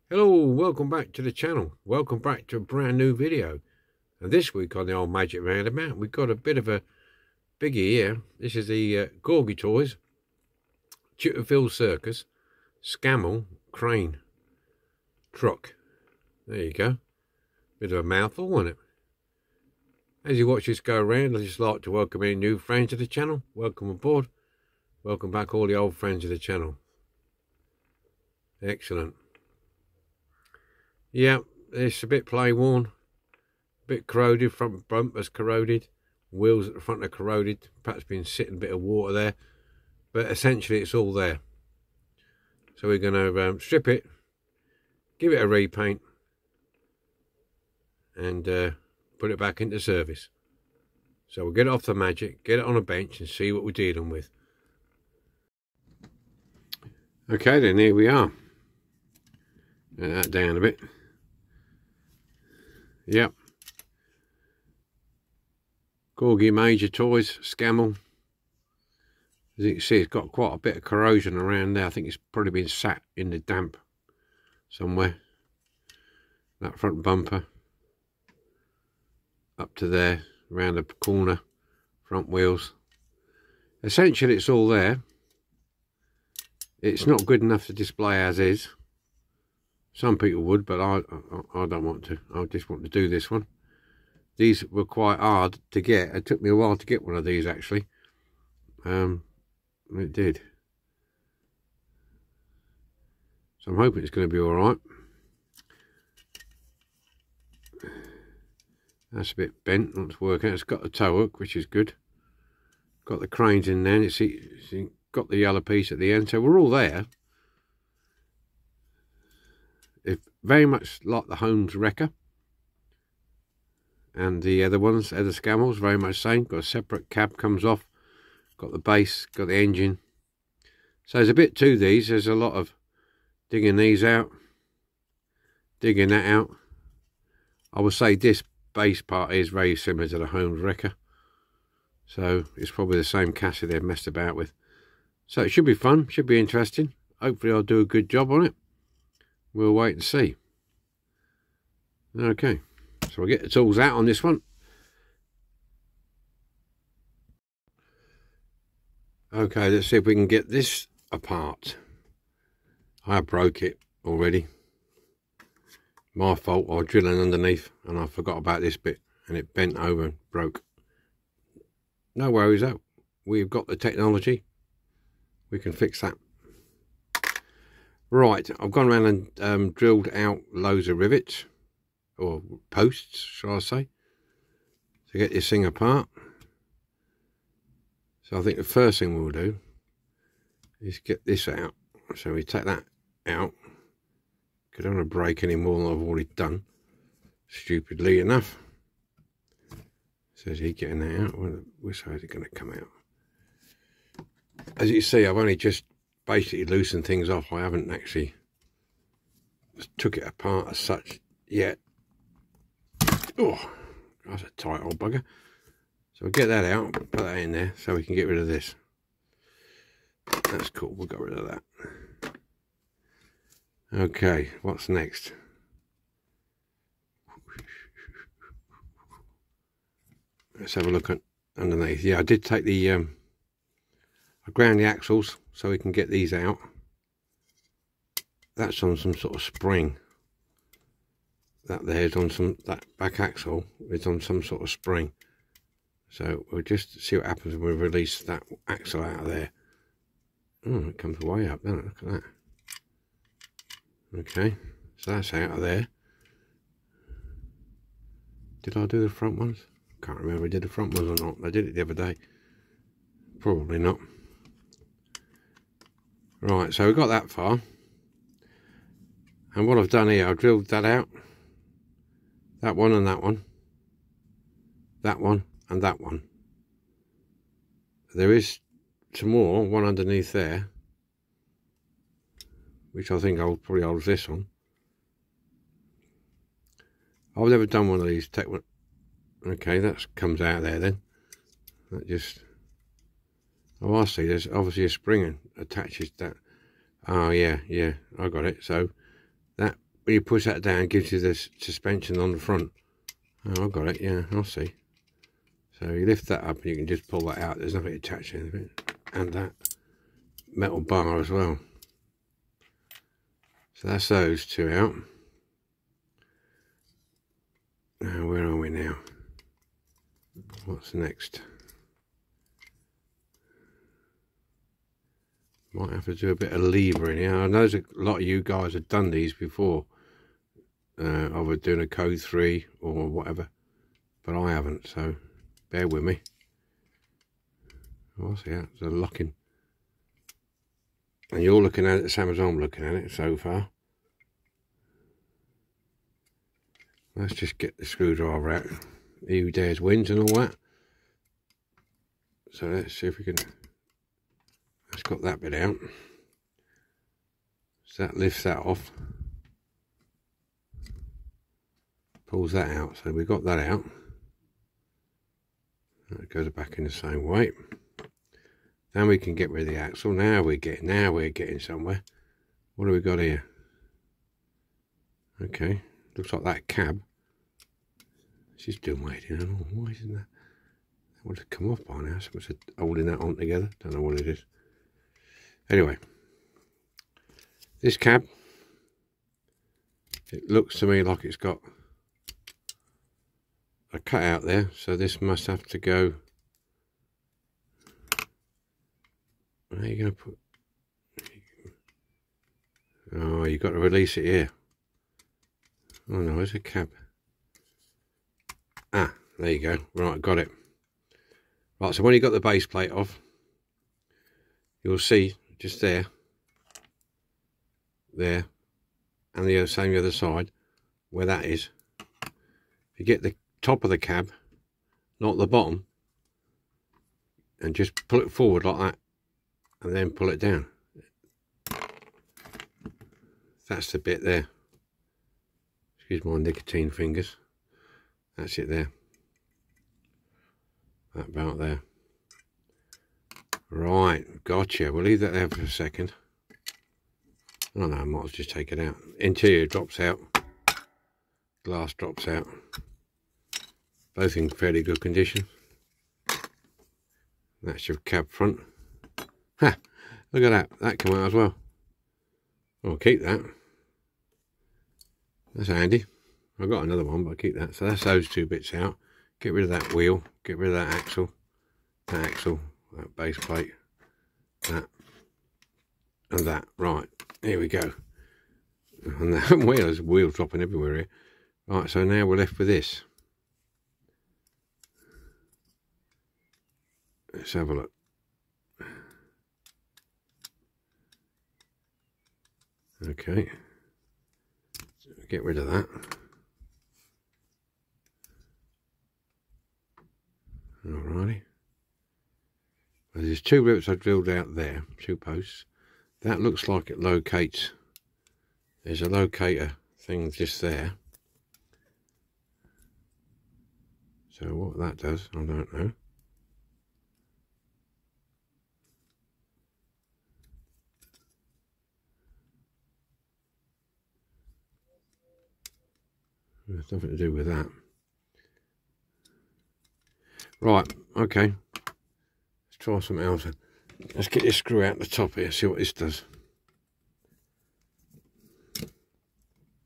Hello, welcome back to the channel. Welcome back to a brand new video. And this week on the old Magic Roundabout, we've got a bit of a biggie here. This is the Corgi toys, Circus, Scammell crane truck. There you go. Bit of a mouthful, wasn't it? As you watch this go around, I'd just like to welcome any new friends to the channel. Welcome aboard. Welcome back all the old friends of the channel. Excellent. Yeah, it's a bit play worn, a bit corroded, front bumper's corroded, wheels at the front are corroded, perhaps been sitting a bit of water there, but essentially it's all there. So we're going to strip it, give it a repaint, and put it back into service. So we'll get it off the Magic, get it on a bench and see what we're dealing with. Okay then, here we are. Get that down a bit. Yep. Corgi Major Toys, Scammell. As you can see, it's got quite a bit of corrosion around there. I think it's probably been sat in the damp somewhere. That front bumper. Up to there, around the corner, front wheels. Essentially, it's all there. It's not good enough to display as is. Some people would, but I don't want to. I just want to do this one. These were quite hard to get. It took me a while to get one of these, actually. It did. So I'm hoping it's going to be all right. That's a bit bent, not to work out. It's got the tow hook, which is good. Got the cranes in there. It's got the yellow piece at the end, so we're all there. It's very much like the Holmes Wrecker and the other ones, the Scammells, very much the same. Got a separate cab, comes off, got the base, got the engine. So there's a bit to these. There's a lot of digging these out, digging that out. I would say this base part is very similar to the Holmes Wrecker, so it's probably the same chassis they've messed about with. So it should be fun, should be interesting. Hopefully I'll do a good job on it. We'll wait and see. Okay, so we'll get the tools out on this one. Okay, let's see if we can get this apart. I broke it already. My fault, I was drilling underneath and I forgot about this bit and it bent over and broke. No worries though, we've got the technology. We can fix that. Right, I've gone around and drilled out loads of rivets, or posts, shall I say, to get this thing apart. So I think the first thing we'll do is get this out. So we take that out, because I don't want to break any more than I've already done, stupidly enough. Says he getting that out. Which side is it going to come out? As you see, I've only just basically loosened things off. I haven't actually took it apart as such yet. Oh, that's a tight old bugger. So we'll get that out, put that in there so we can get rid of this. That's cool, we'll get rid of that. Okay, what's next? Let's have a look at underneath. Yeah, I did take the I ground the axles so we can get these out. That's on some sort of spring. That there's on some, that back axle is on some sort of spring. So we'll just see what happens when we release that axle out of there. Oh, it comes way up, doesn't it? Look at that. Okay, so that's out of there. Did I do the front ones? Can't remember if I did the front ones or not. I did it the other day. Probably not. Right, so we got that far. And what I've done here, I've drilled that out. That one and that one. That one and that one. There is some more, one underneath there, which I think I'll probably hold this on. I've never done one of these. Take one. Okay, that comes out there then. That just. Oh, I see. There's obviously a spring attaches that. Oh yeah, I got it. So that when you push that down, it gives you this suspension on the front. Oh, I've got it, yeah, I'll see. So you lift that up and you can just pull that out. There's nothing attached to anything. And that metal bar as well. So that's those two out. Now, where are we now? What's next? Might have to do a bit of levering here. I know a lot of you guys have done these before. Either doing a code 3 or whatever. But I haven't, so bear with me. What's that? It's a locking. And you're looking at it the same as I'm looking at it so far. Let's just get the screwdriver out. Who dares wins and all that. So let's see if we can. Let's got that bit out. So that lifts that off. Pulls that out. So we got that out. That goes back in the same way. Then we can get rid of the axle. Now we're getting somewhere. What do we got here? Okay, looks like that cab. She's still waiting. I don't know why isn't that? That would have come off by now. Someone's holding that on together. Don't know what it is. Anyway, this cab. It looks to me like it's got a cut out there. So this must have to go. How are you going to put... Oh, you've got to release it here. Oh no, it's a cab. Ah, there you go. Right, got it. Right, so when you got the base plate off, you'll see just there, and the same other side, where that is. If you get the top of the cab, not the bottom, and just pull it forward like that, and then pull it down. That's the bit there. Excuse my nicotine fingers. That's it there. That about there. Right, gotcha. We'll leave that there for a second. Oh no, I might as well just take it out. Interior drops out. Glass drops out. Both in fairly good condition. That's your cab front. Ha! Look at that. That came out as well. I'll keep that. That's handy. I've got another one, but I'll keep that. So that's those two bits out. Get rid of that wheel. Get rid of that axle. That base plate. That. And that. Right. Here we go. And that wheel dropping everywhere here. Right, so now we're left with this. Let's have a look. Okay. So get rid of that. Alrighty. Well, there's two rivets I drilled out there, two posts. That looks like it locates. There's a locator thing just there. So what that does, I don't know. There's nothing to do with that. Right, okay. Let's try something else. Let's get this screw out the top here, see what this does.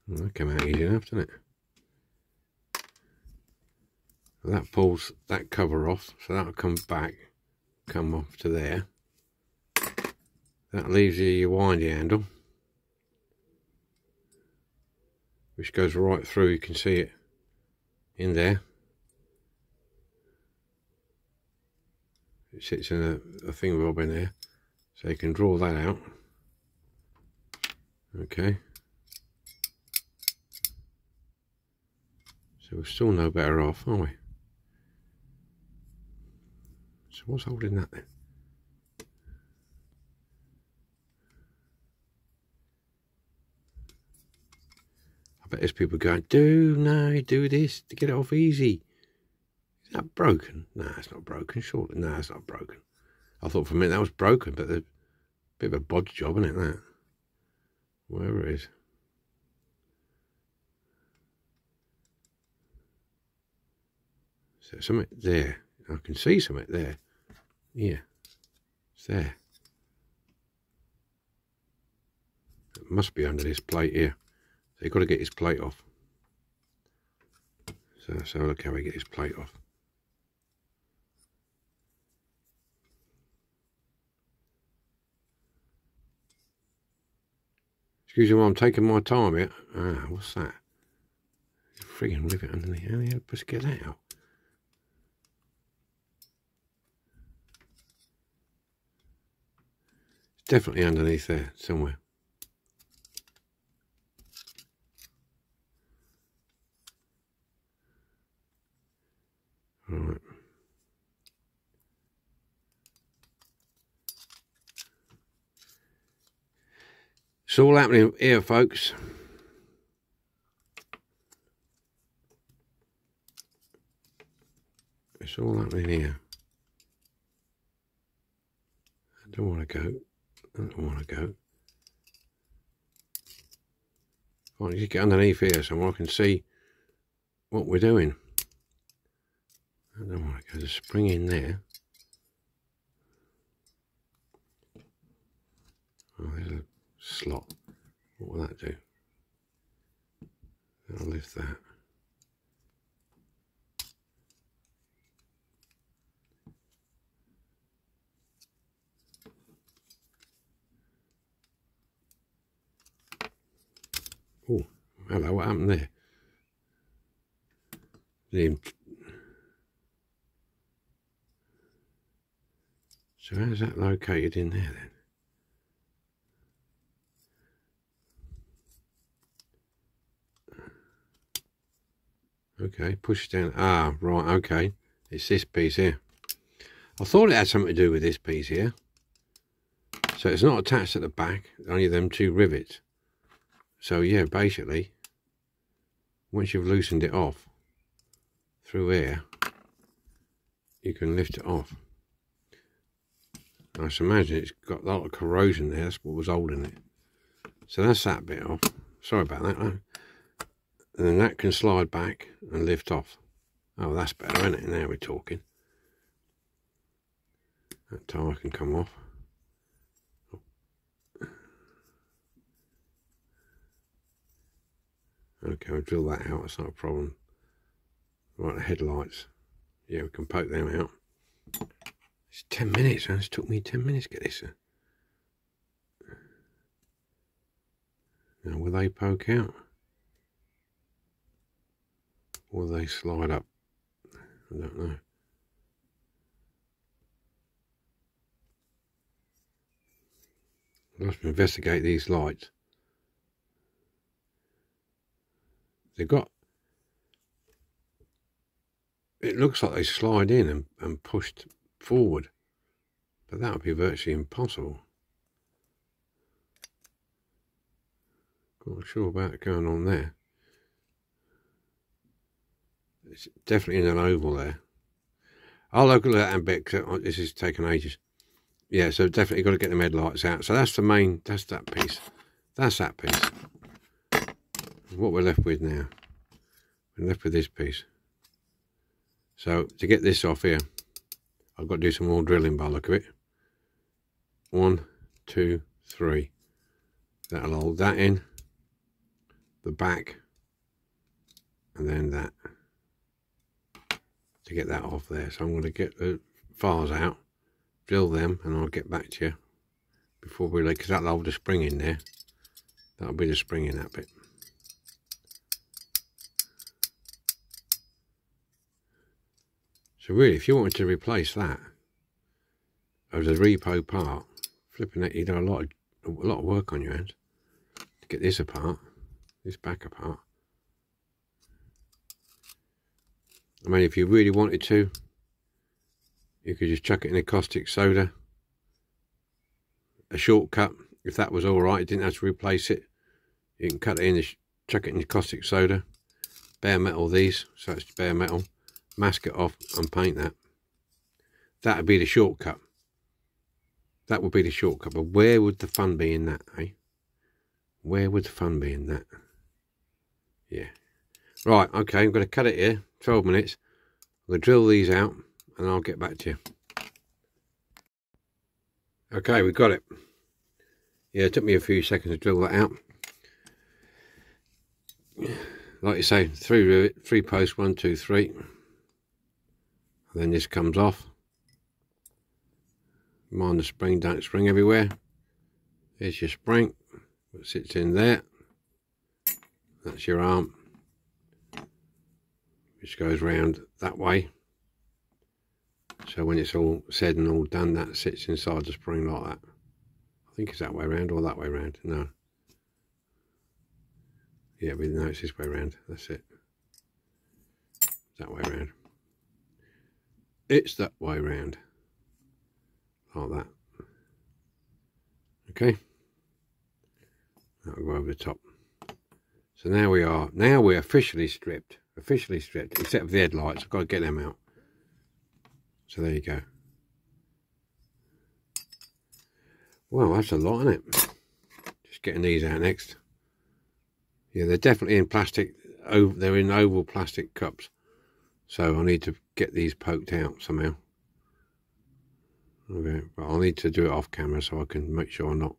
Well, that came out easy enough, didn't it? That pulls that cover off, so that'll come back, come off to there. That leaves you your windy handle, which goes right through. You can see it in there. It sits in a thingbob in there, so you can draw that out. Okay. So we're still no better off, are we? So what's holding that then? I bet there's people going, do this to get it off easy. Is that broken? No, it's not broken, surely. No, it's not broken. I thought for a minute that was broken, but a bit of a bodge job, isn't it, that? Wherever it is. So something there. I can see something there. Yeah, it's there. It must be under this plate here. So you've got to get his plate off. So look how we get his plate off. Excuse me while I'm taking my time here. Ah, what's that? Friggin' rivet underneath. How the hell to get that out? It's definitely underneath there somewhere. Alright. It's all happening here, folks. It's all happening here. I don't want to go. I don't want to go. I want to just get underneath here so I can see what we're doing. I don't want to go. There's a spring in there. Oh, there's a slot. What will that do? I'll lift that. Oh, hello, what happened there? So how's that located in there then? Okay, push down. Ah, right, okay. It's this piece here. I thought it had something to do with this piece here. So it's not attached at the back, only them two rivets. So yeah, basically, once you've loosened it off through here, you can lift it off. I should imagine it's got a lot of corrosion there. That's what was holding it. So that's that bit off. Sorry about that. And then that can slide back and lift off. Oh, that's better, isn't it? Now we're talking. That tire can come off. Okay, I'll drill that out. That's not a problem. Right, the headlights. Yeah, we can poke them out. It's 10 minutes, man. It's took me 10 minutes to get this. Now, will they poke out? Or will they slide up? I don't know. I'll have to investigate these lights. They've got... It looks like they slide in and pushed forward, but that would be virtually impossible. Not sure about what's going on there. It's definitely in an oval there. I'll look at that in a bit because this is taking ages. Yeah, so definitely got to get the headlights out. So that's the main, that's that piece. That's that piece. What we're left with now. We're left with this piece. So to get this off here, I've got to do some more drilling by the look of it. 1, 2, 3. That'll hold that in. The back. And then that. To get that off there. So I'm going to get the files out. Drill them and I'll get back to you. Before we leave, because that'll hold the spring in there. That'll be the spring in that bit. So really, if you wanted to replace that as a repo part, flipping it, you'd have a lot of work on your hands to get this apart, this back apart. I mean, if you really wanted to, you could just chuck it in a caustic soda. A shortcut, if that was all right, you didn't have to replace it. You can cut it in, chuck it in the caustic soda, bare metal these, so it's bare metal. Mask it off and paint that. That would be the shortcut. That would be the shortcut. But where would the fun be in that, eh? Where would the fun be in that? Yeah. Right, okay, I'm going to cut it here. 12 minutes. We'll drill these out and I'll get back to you. Okay, we got it. Yeah, it took me a few seconds to drill that out. Like you say, 3 posts, 1, 2, 3. And then this comes off. Mind the spring, don't spring everywhere. Here's your spring, that sits in there. That's your arm, which goes round that way. So when it's all said and all done, that sits inside the spring like that. I think it's that way round or that way round. No. Yeah, but no, it's this way round. That's it. That way round. It's that way round. Like that. Okay. That'll go over the top. So now we're officially stripped. Officially stripped, except for the headlights. I've got to get them out. So there you go. Well, that's a lot, isn't it? Just getting these out next. Yeah, they're definitely in plastic. They're in oval plastic cups. So I need to get these poked out somehow. Okay, but I'll need to do it off camera so I can make sure I'm not.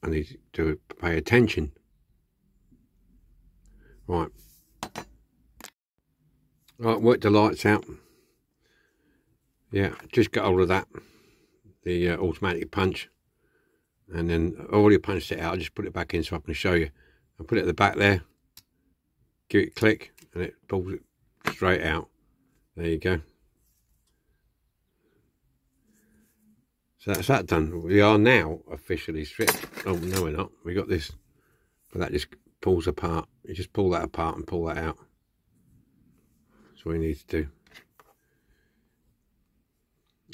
I need to pay attention. Right. Right, work the lights out. Yeah, just got hold of that. The automatic punch. And then I've already punched it out. I'll just put it back in so I can show you. I'll put it at the back there. Give it a click and it pulls it straight out. There you go. So that's that done. We are now officially stripped. Oh, no we're not. We got this. But that just pulls apart. You just pull that apart and pull that out. That's what you need to do.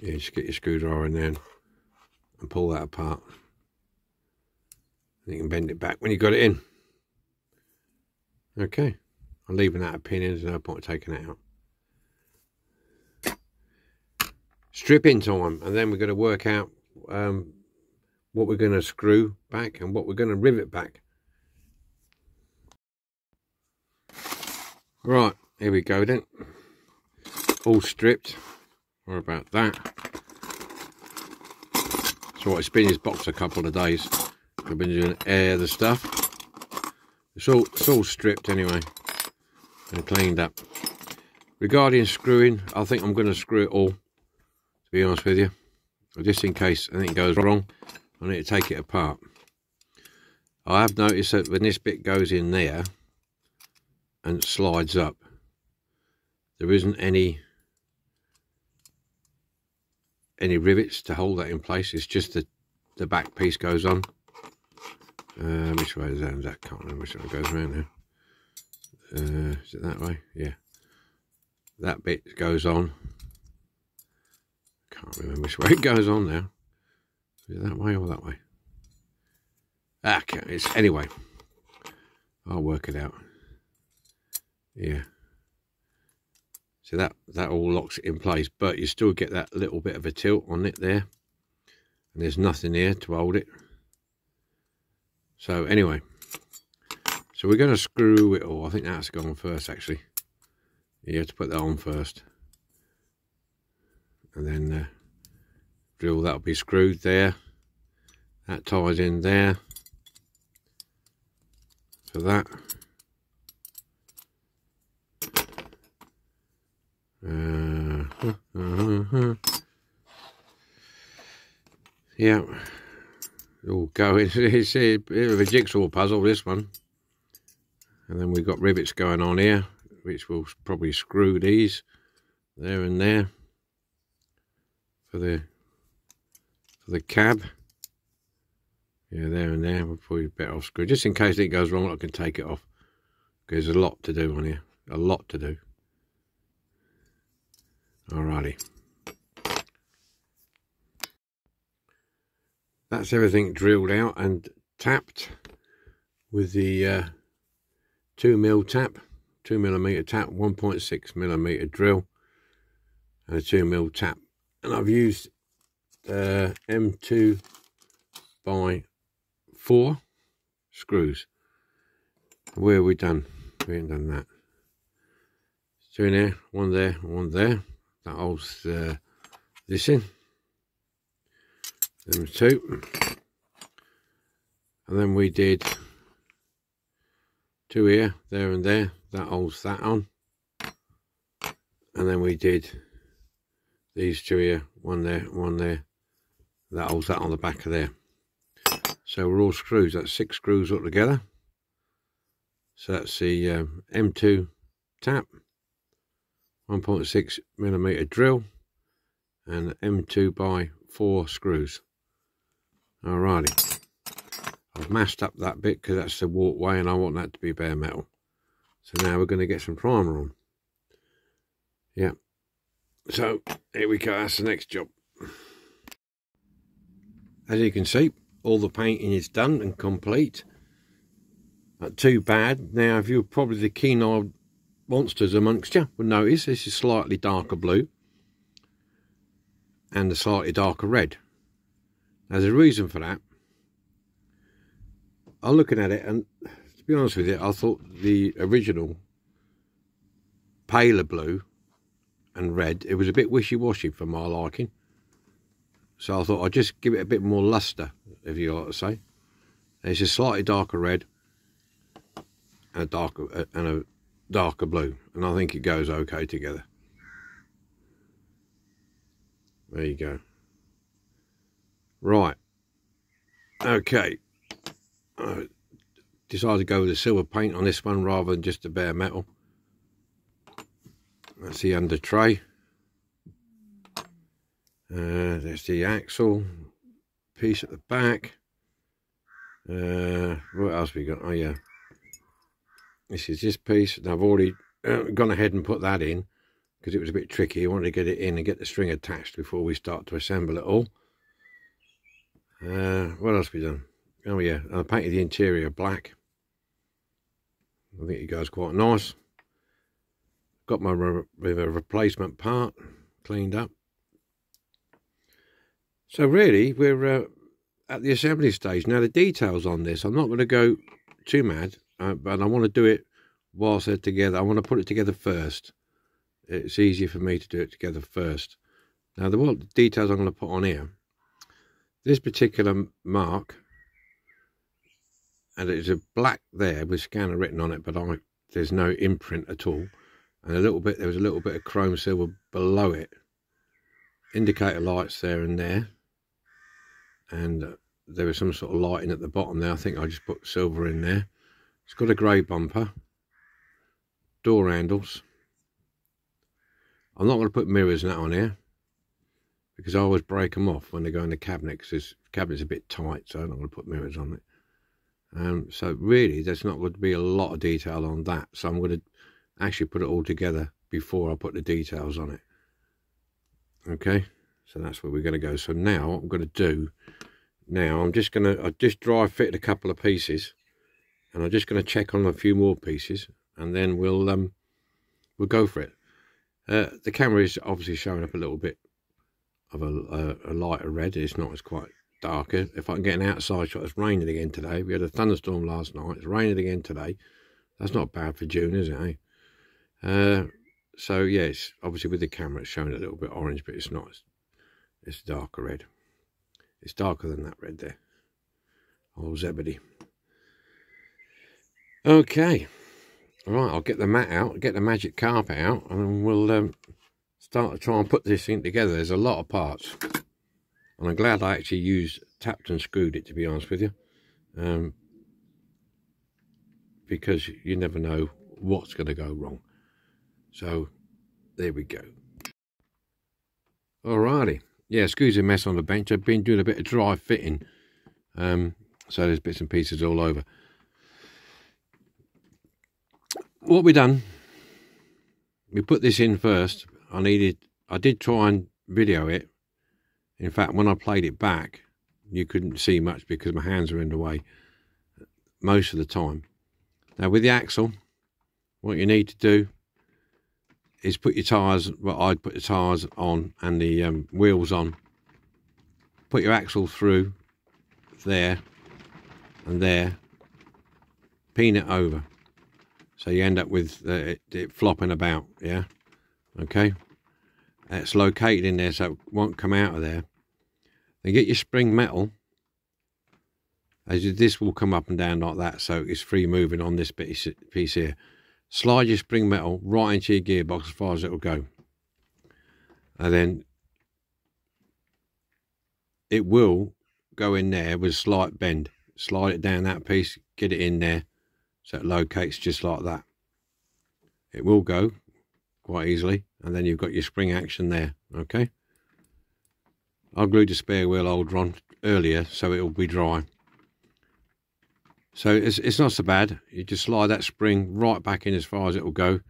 Yeah, just get your screwdriver in there and pull that apart. And you can bend it back when you got it in. Okay. I'm leaving that a pin in. There's no point taking it out. Stripping time, and then we're going to work out what we're going to screw back and what we're going to rivet back. Right, here we go then. All stripped. Or about that. So it's been in his box a couple of days. I've been doing air the stuff. It's all stripped anyway and cleaned up. Regarding screwing, I think I'm going to screw it all. To be honest with you, just in case anything goes wrong, I need to take it apart. I have noticed that when this bit goes in there and slides up, there isn't any rivets to hold that in place. It's just the back piece goes on. Which way is that? Can't remember which way it goes around now. Is it that way? Yeah. That bit goes on. Can't remember which way it goes on now. Is it that way or that way? Okay, it's anyway. I'll work it out. Yeah. So that all locks it in place, but you still get that little bit of a tilt on it there. And there's nothing here to hold it. So anyway. So we're going to screw it all. I think that's going first actually. You have to put that on first. And then drill, that'll be screwed there. That ties in there. So that. Yeah. All going. It's a bit of a jigsaw puzzle, this one. And then we've got rivets going on here, which will probably screw these there and there for the cab. Yeah, there and there. We'll probably better off screw, just in case it goes wrong. I can take it off because there's a lot to do on here. A lot to do. Alrighty. That's everything drilled out and tapped with the 2mm tap, 2mm tap, 1.6mm drill, and a 2mm tap. And I've used M2 by 4 screws. Where are we done? We ain't done that. Two in there, one there, one there. That holds this in. Them two. And then we did two here, there and there. That holds that on. And then we did these two here, one there, one there. That holds that on the back of there. So we're all screws. That's 6 screws all together. So that's the M2 tap, 1.6mm drill, and M2 by 4 screws. Alrighty. I've mashed up that bit because that's the walkway and I want that to be bare metal. So now we're going to get some primer on. Yeah. So here we go. That's the next job. As you can see, all the painting is done and complete. Not too bad. Now, if you're probably the keen-eyed monsters amongst you would notice this is slightly darker blue and a slightly darker red. Now, there's a reason for that. I'm looking at it, and to be honest with you, I thought the original paler blue and red, it was a bit wishy-washy for my liking. So I thought I'd just give it a bit more luster, if you like to say. It's a slightly darker red and a darker blue, and I think it goes okay together. There you go. Right. Okay. I decided to go with the silver paint on this one rather than just the bare metal. That's the under tray. There's the axle piece at the back. What else we got? Oh yeah, this is this piece, and I've already gone ahead and put that in because it was a bit tricky. I wanted to get it in and get the string attached before we start to assemble it all. What else have we done? Oh yeah, I painted the interior black. I think it goes quite nice. Got my with a replacement part cleaned up. So really, we're at the assembly stage. Now the details on this, I'm not going to go too mad, but I want to do it whilst they're together. I want to put it together first. It's easier for me to do it together first. Now the details I'm going to put on here, this particular mark, and it's a black there with scanner written on it, but there's no imprint at all. And there was a little bit of chrome silver below it. Indicator lights there and there. And there was some sort of lighting at the bottom there. I think I just put silver in there. It's got a grey bumper. Door handles. I'm not going to put mirrors and that on here, because I always break them off when they go in the cabinet, because the cabinet's a bit tight, so I'm not going to put mirrors on it. So really, there's not going to be a lot of detail on that. So I'm going to actually put it all together before I put the details on it. Okay, so that's where we're going to go. So now what I'm going to do, I just dry fit a couple of pieces, and I'm just going to check on a few more pieces, and then we'll go for it. The camera is obviously showing up a little bit of a lighter red. It's not as quite darker. If I can get an outside shot, it's raining again today. We had a thunderstorm last night. It's raining again today. That's not bad for June, is it, eh? So yes, obviously with the camera it's showing a little bit orange, but it's not. It's darker red. It's darker than that red there. Oh, Zebedee. Okay. All right, I'll get the mat out, get the magic carpet out, and we'll start to try and put this thing together. There's a lot of parts, and I'm glad I actually tapped and screwed it, to be honest with you, because you never know what's going to go wrong. So there we go. Alrighty. Yeah, excuse the mess on the bench. I've been doing a bit of dry fitting, so there's bits and pieces all over. What we done, we put this in first. I did try and video it. In fact, when I played it back, you couldn't see much because my hands were in the way most of the time. Now with the axle, what you need to do is put your tyres, well, I'd put the tyres on and the wheels on. Put your axle through there and there. Pin it over. so you end up with it flopping about. Yeah, okay. It's located in there, so it won't come out of there. Then get your spring metal. This will come up and down like that, so it's free moving on this piece here. Slide your spring metal right into your gearbox as far as it will go, and then it will go in there with a slight bend. Slide it down that piece, get it in there, so it locates just like that. It will go quite easily, and then you've got your spring action there. Okay, I glued the spare wheel holder on earlier so it will be dry. So it's not so bad. You just slide that spring right back in as far as it will go,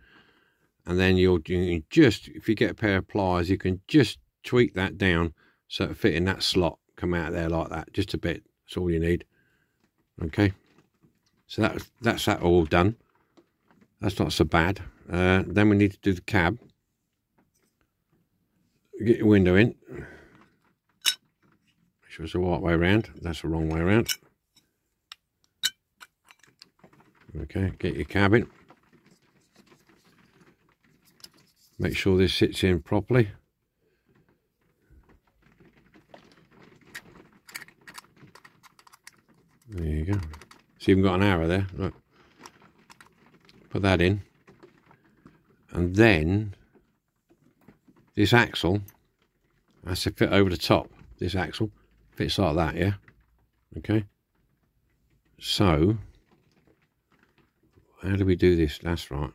and then you can just, if you get a pair of pliers, you can just tweak that down so it'll fit in that slot, come out there like that, just a bit. That's all you need. Okay, so that's that all done. That's not so bad. Then we need to do the cab. Get your window in. Make sure it's the right way around. That's the wrong way around. Okay, get your cab in. Make sure this sits in properly. There you go. So you've got an arrow there. Look. Put that in. And then this axle has to fit over the top. This axle fits like that, yeah? Okay. So how do we do this? That's right.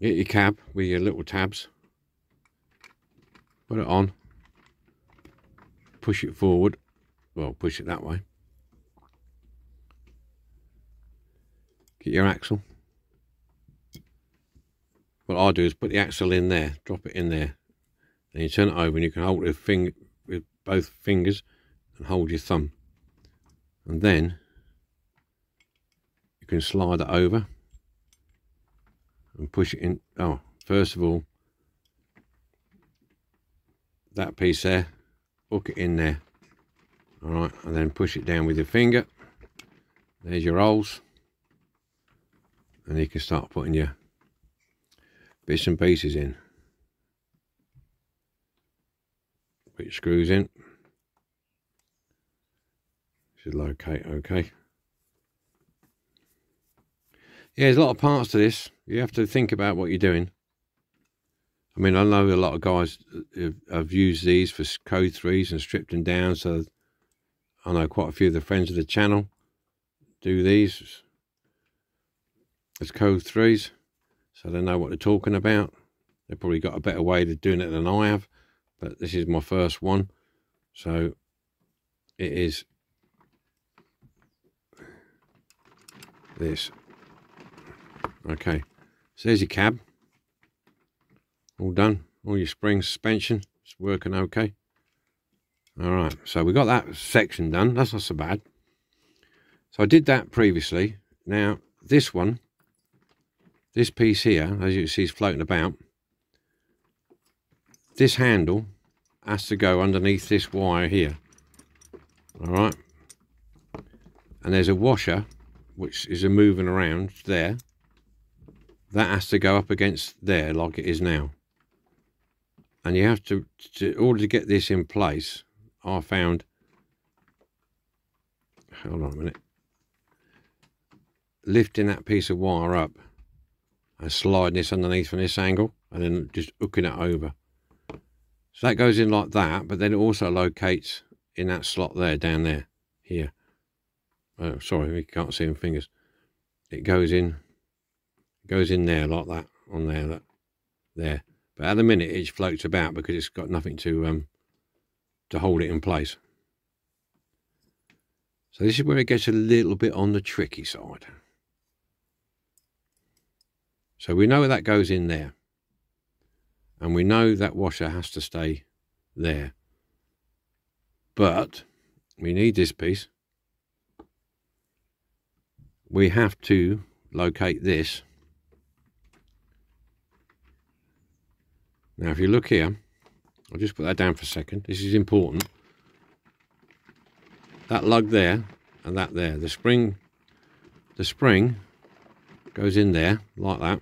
Get your cab with your little tabs. Put it on. Push it forward. Well, push it that way. Get your axle. What I do is put the axle in there. Drop it in there. Then you turn it over and you can hold it with both fingers and hold your thumb. And then you can slide it over and push it in. Oh, first of all, that piece there, hook it in there. All right, and then push it down with your finger. There's your holes, and you can start putting your bits and pieces in. Put your screws in. Should locate okay. Yeah, there's a lot of parts to this. You have to think about what you're doing. I mean, I know a lot of guys have used these for code 3s and stripped them down, so I know quite a few of the friends of the channel do these as code 3s, so they know what they're talking about. They've probably got a better way of doing it than I have, but this is my first one, so it is this. Okay, so there's your cab, all done. All your spring suspension, it's working okay. All right, so we got that section done. That's not so bad. So I did that previously. Now this one, this piece here, as you can see, is floating about. This handle has to go underneath this wire here. All right, and there's a washer which is moving around there. That has to go up against there like it is now. And you have to, in order to get this in place, I found, hold on a minute, lifting that piece of wire up and sliding this underneath from this angle and then just hooking it over. So that goes in like that, but then it also locates in that slot there, down there, here. Oh, sorry, you can't see them fingers. It goes in there like that, on there, that, there. But at the minute it floats about because it's got nothing to hold it in place. So this is where it gets a little bit on the tricky side. So we know that goes in there. And we know that washer has to stay there. But we need this piece. We have to locate this. Now if you look here, I'll just put that down for a second. This is important. That lug there and that there. The spring goes in there like that.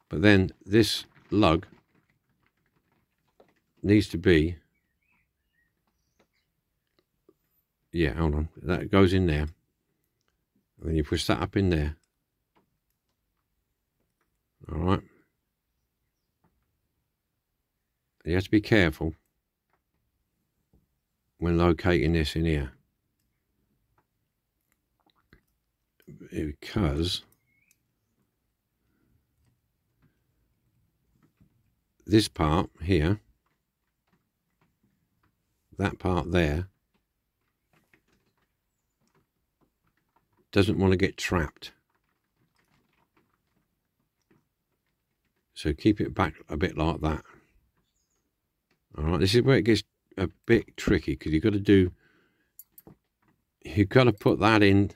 But then this lug needs to be, yeah, hold on, that goes in there. And then you push that up in there. All right. You have to be careful when locating this in here, because this part here, that part there, doesn't want to get trapped. So keep it back a bit like that. All right, this is where it gets a bit tricky, because you've got to put that in.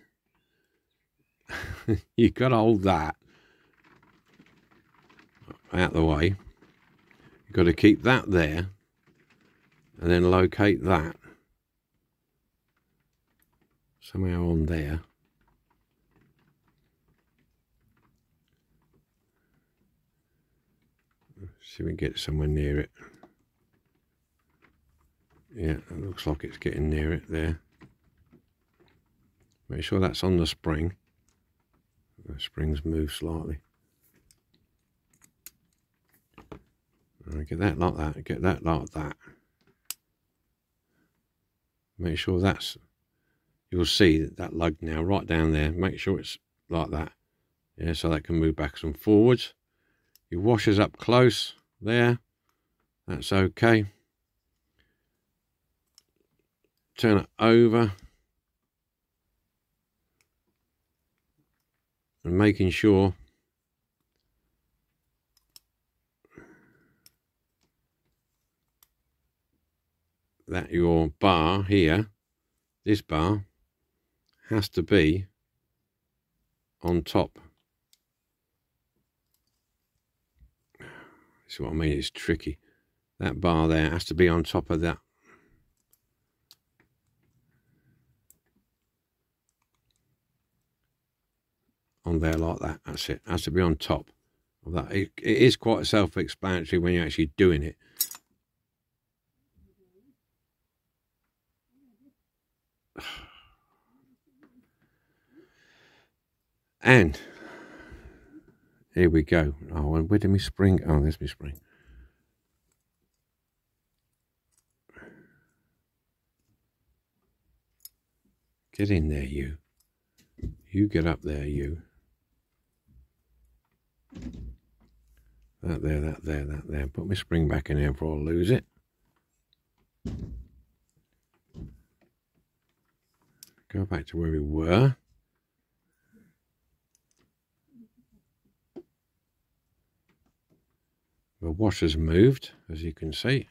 You've got to hold that out the way. You've got to keep that there, and then locate that somehow on there. See if we can get somewhere near it. Yeah, it looks like it's getting near it there. Make sure that's on the spring. The springs move slightly. Get that like that, get that like that. Make sure that's, you'll see that lug now right down there. Make sure it's like that. Yeah, so that can move backwards and forwards. Your washer's up close there. That's okay. Turn it over. And making sure that your bar here, this bar, has to be on top. This is what I mean, it's tricky. That bar there has to be on top of that. On there like that, that's it. Has to be on top of that. It is quite self-explanatory when you're actually doing it. And here we go. Oh, and where did my spring? Oh, there's my spring. Get in there, you. You get up there, you. That there, that there, that there. Put my spring back in here before I lose it. Go back to where we were. The washer's moved, as you can see.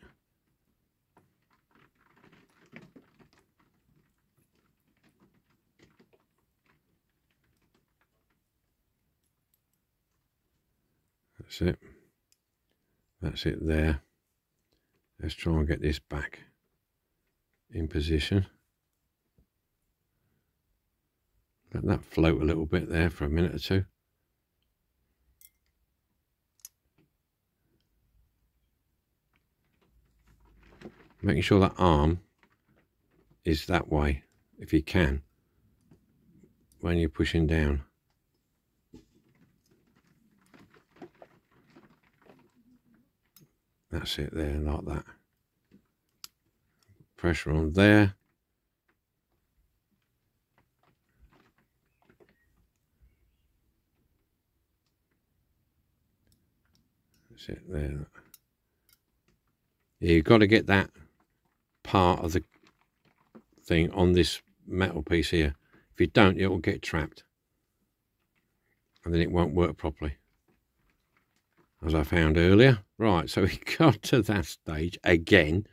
That's it. That's it there. Let's try and get this back in position. Let that float a little bit there for a minute or two. Making sure that arm is that way, if you can, when you're pushing down. That's it there, like that. Pressure on there. That's it there. Yeah, you've got to get that part of the thing on this metal piece here. If you don't, it will get trapped. And then it won't work properly, as I found earlier. Right, so we got to that stage again.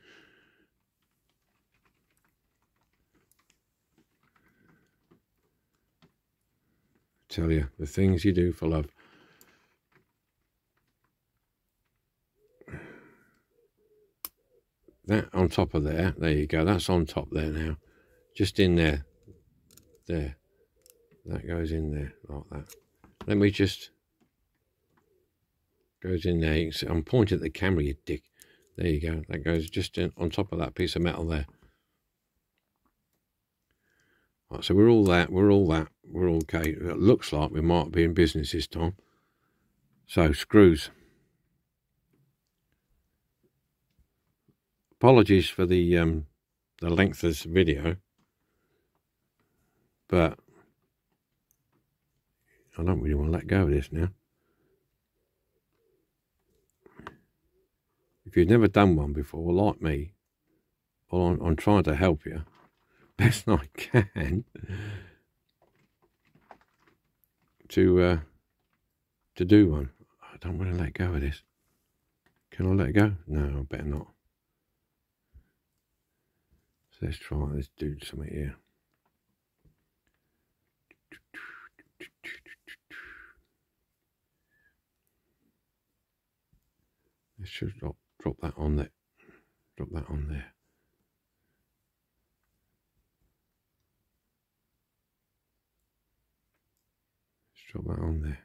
I tell you, the things you do for love. That on top of there, there you go, that's on top there now. Just in there, there. That goes in there like that. Let me just, goes in there. You can see, I'm pointing at the camera, you dick. There you go. That goes just on top of that piece of metal there. Right, so we're all okay. It looks like we might be in business this time. So screws. Apologies for the length of this video, but I don't really want to let go of this now. If you've never done one before, like me, well, I'm trying to help you best I can to do one. I don't want to let go of this. Can I let it go? No, I better not. So let's try. Let's do something here. Let's just drop that on there. Drop that on there. Let's drop that on there.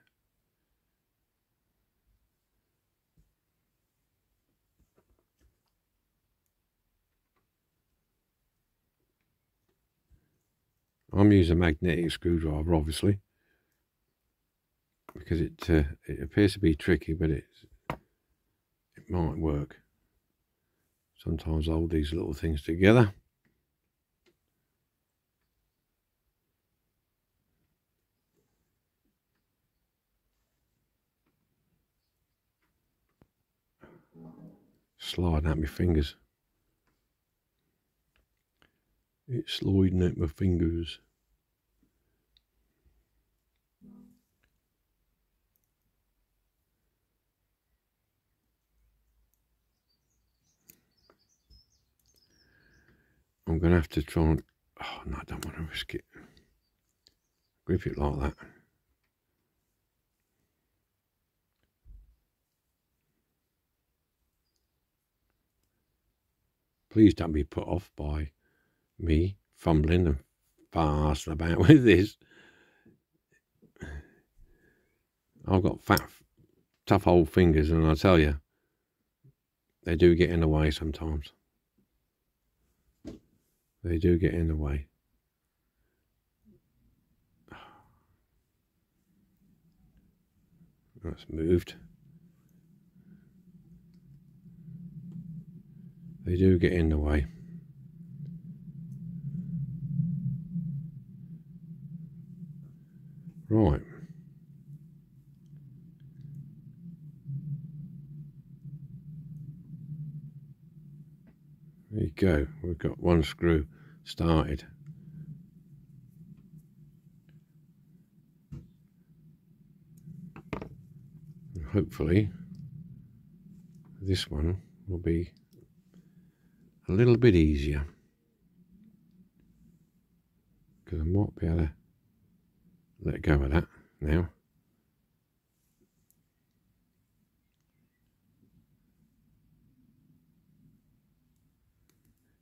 I'm using a magnetic screwdriver, obviously, because it appears to be tricky, but it might work. Sometimes I hold these little things together. Sliding at my fingers. It's sliding at my fingers. I'm going to have to try and... Oh, no, I don't want to risk it. Grip it like that. Please don't be put off by me fumbling and farsing about with this. I've got fat, tough old fingers, and I tell you, they do get in the way sometimes. They do get in the way. That's moved. They do get in the way. Right. There you go. We've got one screw started. And hopefully this one will be a little bit easier, because I might be able to let go of that now.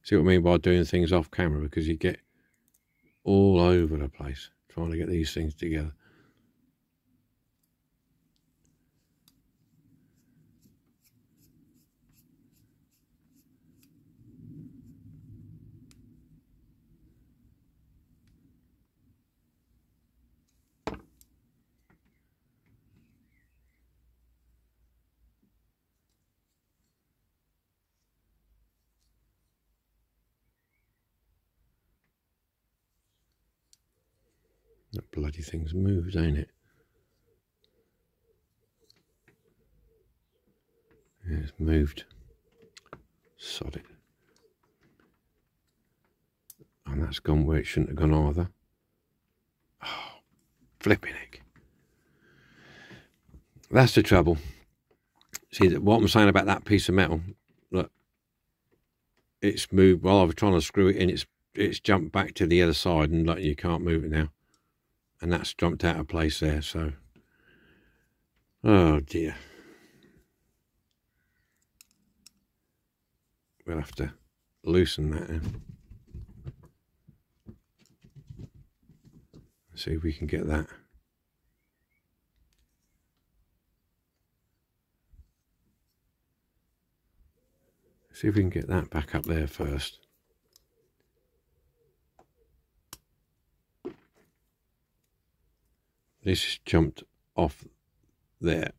See what I mean by doing things off camera, because you get all over the place trying to get these things together. That bloody thing's moved, ain't it? Yeah, it's moved. Sod it. And that's gone where it shouldn't have gone either. Oh, flipping heck. That's the trouble. See, what I'm saying about that piece of metal, look, it's moved while I was trying to screw it in, it's jumped back to the other side, and like, you can't move it now. And that's jumped out of place there, so. Oh dear. We'll have to loosen that now. See if we can get that. See if we can get that back up there first. This jumped off there.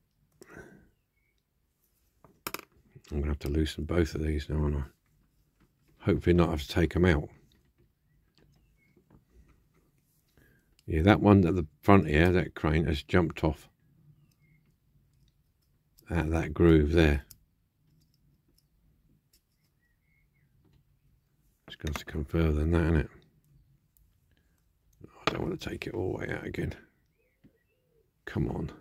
I'm going to have to loosen both of these now, aren't I? Hopefully not have to take them out. Yeah, that one at the front here, that crane, has jumped off out of that groove there. It's got to come further than that, isn't it? I don't want to take it all the way out again. Come on.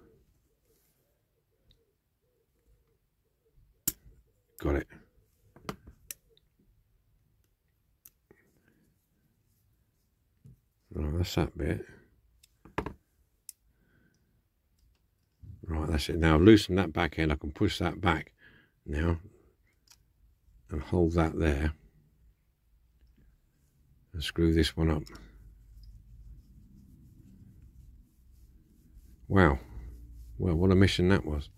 Got it. Right, that's that bit. Right, that's it. Now loosen that back end. I can push that back now and hold that there and screw this one up. Wow. Well, what a mission that was.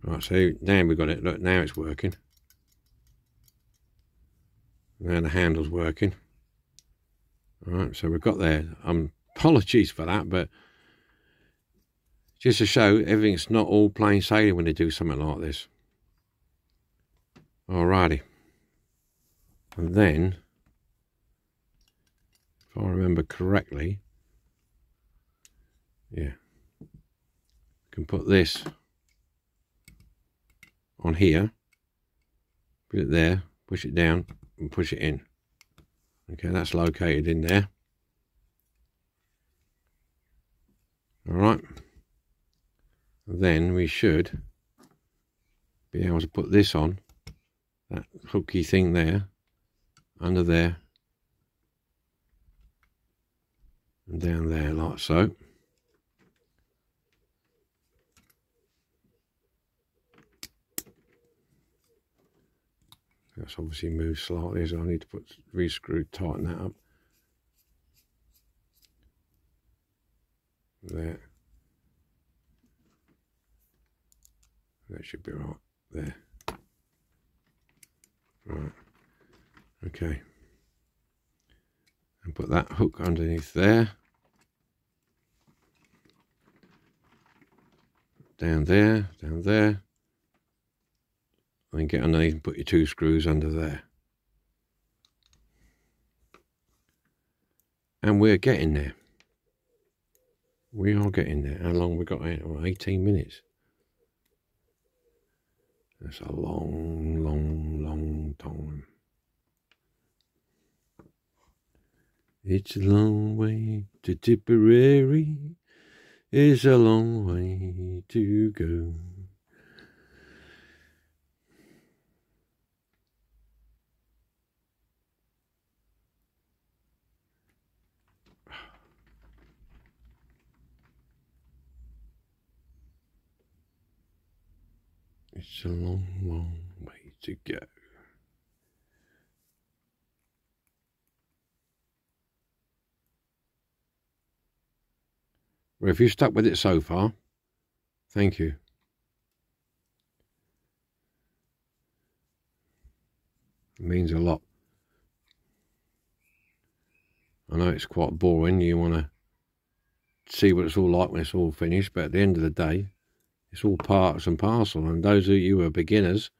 Right, so now we've got it. Look, now it's working. Now the handle's working. Alright, so we've got there. Apologies for that, but just to show everything's not all plain sailing when they do something like this. Alrighty. And then, if I remember correctly, yeah, I can put this on here, put it there, push it down and push it in. Okay, that's located in there. Alright. Then we should be able to put this on, that hooky thing there, under there, and down there like so. That's obviously moved slightly, so I need to put re-screw, tighten that up. There. That should be right there. Right. Okay. And put that hook underneath there. Down there, down there. And get underneath and put your two screws under there. And we're getting there. We are getting there. How long we got here? Oh, 18 minutes. That's a long, long, long time. It's a long way to Tipperary. It's a long way to go. It's a long, long way to go. Well, if you've stuck with it so far, thank you. It means a lot. I know it's quite boring. You want to see what it's all like when it's all finished, but at the end of the day, it's all parts and parcel. And those of you who are beginners,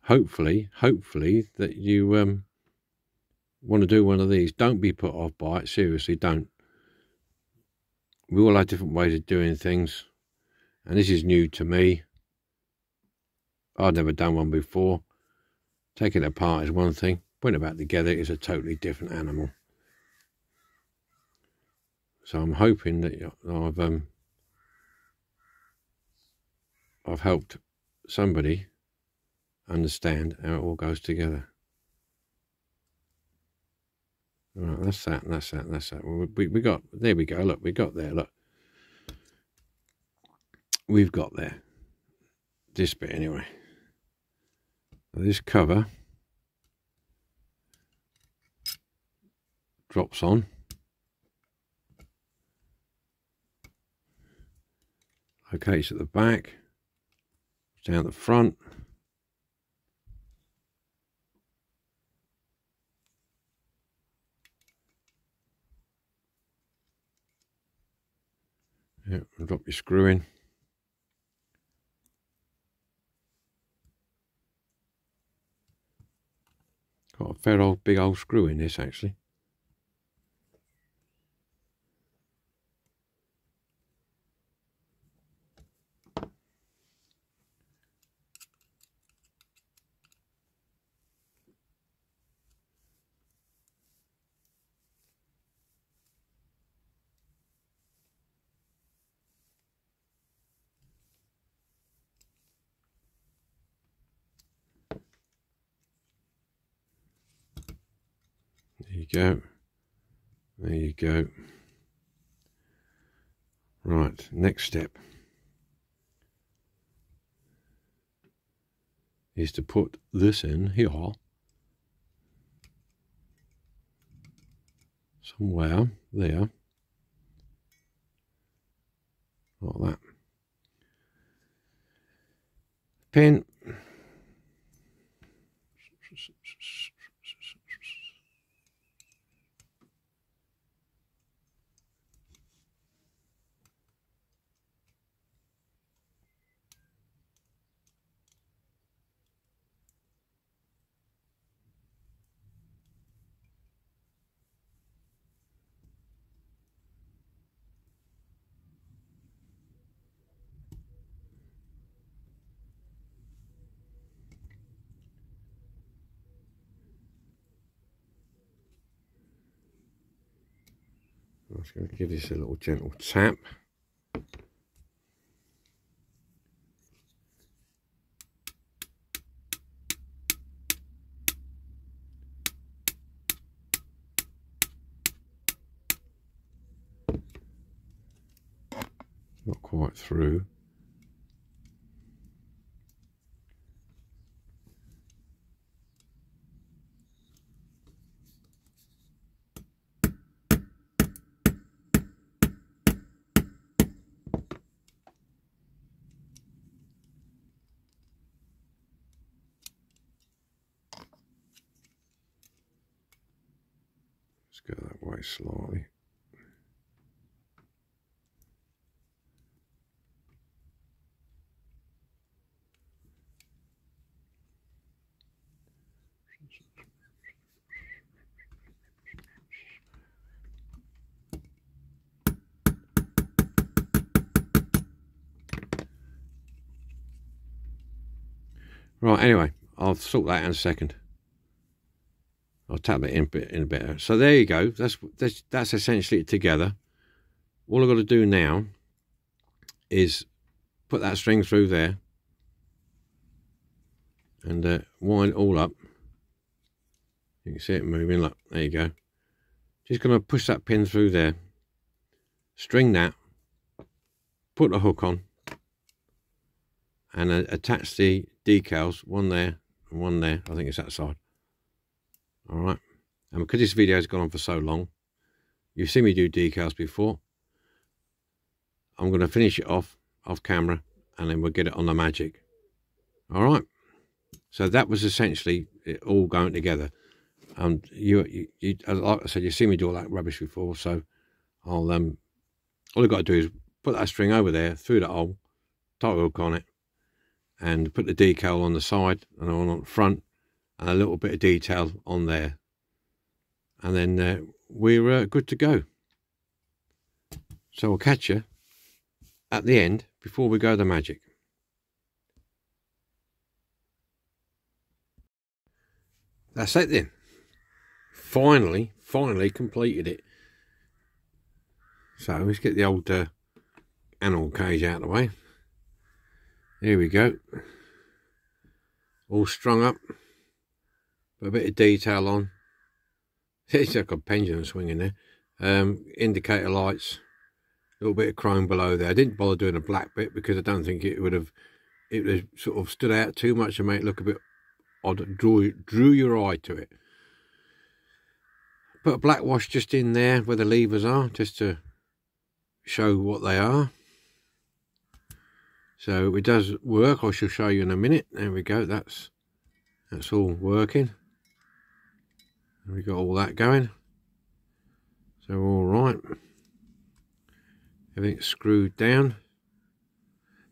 hopefully that you want to do one of these. Don't be put off by it. Seriously, don't. We all have different ways of doing things, and this is new to me. I've never done one before. Taking it apart is one thing. Putting it back together is a totally different animal. So I'm hoping that I've helped somebody understand how it all goes together. Right, that's that, and that's that, and that's that. We got, there we go, look, we got there, look. We've got there. This bit anyway. This cover drops on. Locates at the back, down the front. Yeah, and drop your screw in. Got a fair old big old screw in this actually. There you go. There you go. Right, next step is to put this in here somewhere there, like that. Pin. I'm just going to give this a little gentle tap. Not quite through. Let's go that way slightly. Right, anyway, I'll sort that in a second. I'll tap it in a bit. So there you go. That's essentially it together. All I've got to do now is put that string through there and wind it all up. You can see it moving. Look, there you go. Just going to push that pin through there, string that, put the hook on, and attach the decals, one there and one there. I think it's that side. All right, and because this video has gone on for so long, you've seen me do decals before. I'm going to finish it off camera, and then we'll get it on the Magic. All right, so that was essentially it all going together. You like I said, you've seen me do all that rubbish before, so I'll all I've got to do is put that string over there through the hole, tie a hook on it, and put the decal on the side and on the front, and a little bit of detail on there, and then we're good to go. So I'll catch you at the end before we go to the Magic. That's it then. Finally completed it. So let's get the old animal cage out of the way. Here we go. All strung up. Put a bit of detail on. It's like a pendulum swinging there. Indicator lights. A little bit of chrome below there. I didn't bother doing a black bit because I don't think it would have sort of stood out too much and made it look a bit odd. Drew your eye to it. Put a black wash just in there where the levers are, just to show what they are. So it does work. I shall show you in a minute. There we go. That's all working. We got all that going. So all right. Everything's screwed down.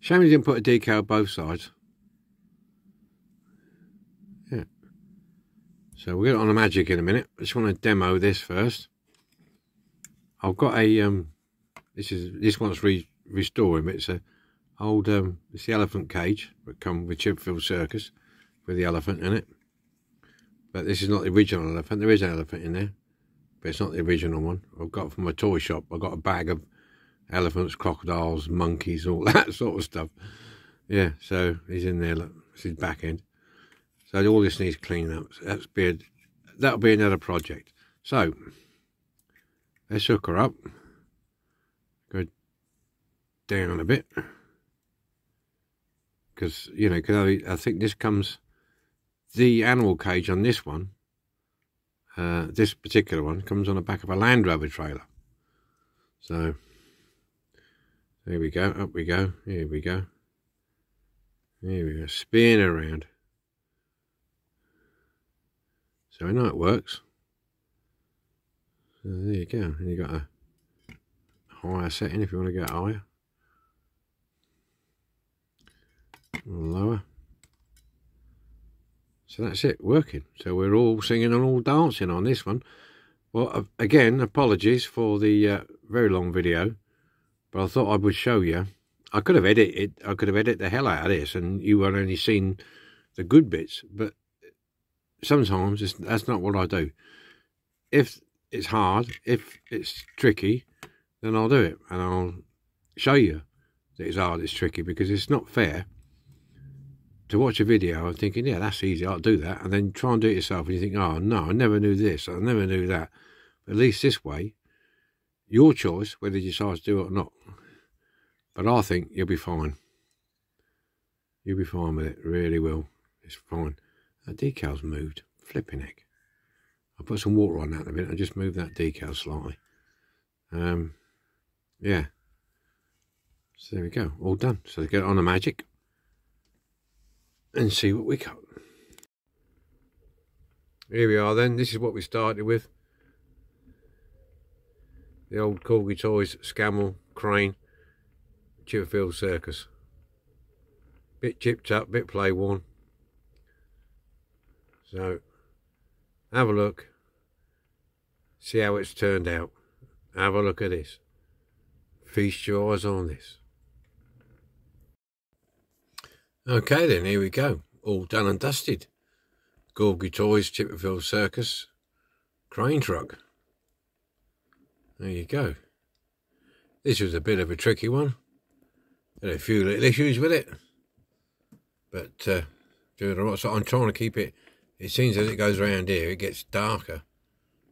Shame he didn't put a decal both sides. Yeah. So we'll get on the magic in a minute. I just want to demo this first. I've got a this one's restoring, but it's a old it's the elephant cage that come with Chipfield Circus with the elephant in it. But this is not the original elephant. There is an elephant in there, but it's not the original one. I've got from my toy shop. I got a bag of elephants, crocodiles, monkeys, all that sort of stuff. Yeah, so he's in there. Look, it's his back end. So all this needs cleaning up. So that'll be another project. So let's hook her up. Go down a bit, because you know, I think this comes. The animal cage on this one, this particular one, comes on the back of a Land Rover trailer. So there we go, up we go, here we go. Here we go, spin around. So I know it works. So there you go, and you got a higher setting if you want to go higher. Or lower. So that's it, working. So we're all singing and all dancing on this one. Well, again, apologies for the very long video, but I thought I would show you. I could have edited the hell out of this, and you would only seen the good bits. But sometimes that's not what I do. If it's hard, if it's tricky, then I'll do it, and I'll show you that it's hard, it's tricky, because it's not fair to watch a video and thinking, yeah, that's easy, I'll do that, and then try and do it yourself, and you think, oh no, I never knew this, I never knew that. But at least this way, your choice whether you decide to do it or not. But I think you'll be fine. You'll be fine with it, really will. It's fine. That decal's moved, flipping heck. I'll put some water on that in a minute and just move that decal slightly. Yeah. So there we go, all done. So get it on the magic and see what we got. Here we are then. This is what we started with. The old Corgi Toys Scammell crane, Chipfield Circus. Bit chipped up, bit play worn. So have a look. See how it's turned out. Have a look at this. Feast your eyes on this. Okay then, here we go. All done and dusted. Corgi Toys Chipfield Circus crane truck. There you go. This was a bit of a tricky one. Had a few little issues with it. But doing alright. So I'm trying to keep it. It seems as it goes around here, it gets darker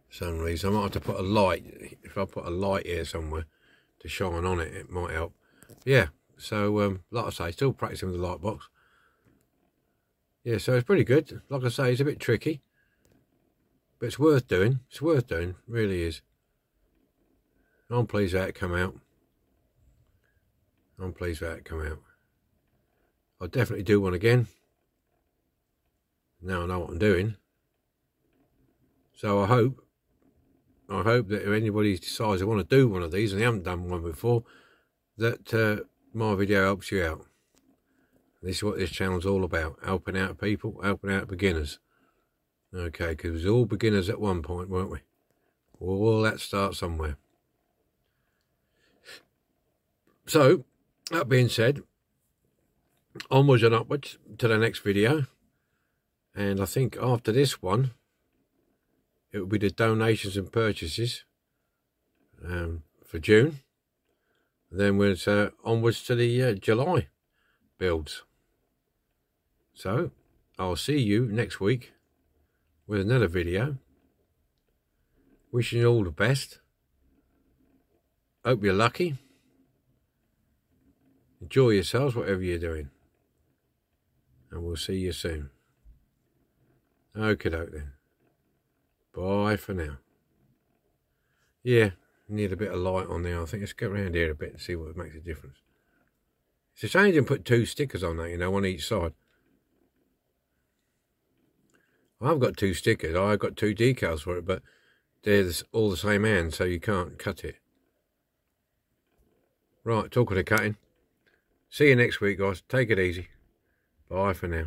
for some reason. I might have to put a light. If I put a light here somewhere to shine on it, it might help. Yeah. So, like I say, still practicing with the light box. Yeah, so it's pretty good. Like I say, it's a bit tricky. But it's worth doing. It's worth doing. Really is. I'm pleased that it come out. I'm pleased that it come out. I'll definitely do one again. Now I know what I'm doing. So I hope that if anybody decides they want to do one of these and they haven't done one before, that my video helps you out. This is what this channel's all about, helping out people, helping out beginners. Okay, because we were all beginners at one point, weren't we? Well, all that starts somewhere. So, that being said, onwards and upwards to the next video. And I think after this one, it will be the donations and purchases for June. Then we're onwards to the July builds. So, I'll see you next week with another video. Wishing you all the best. Hope you're lucky. Enjoy yourselves, whatever you're doing. And we'll see you soon. Okie doke then. Bye for now. Yeah, need a bit of light on there. I think let's get around here a bit and see what makes a difference. It's a shame you didn't put 2 stickers on that, you know, on each side. I've got 2 stickers. I've got 2 decals for it, but they're all the same hand, so you can't cut it. Right, talk of the cutting. See you next week, guys. Take it easy. Bye for now.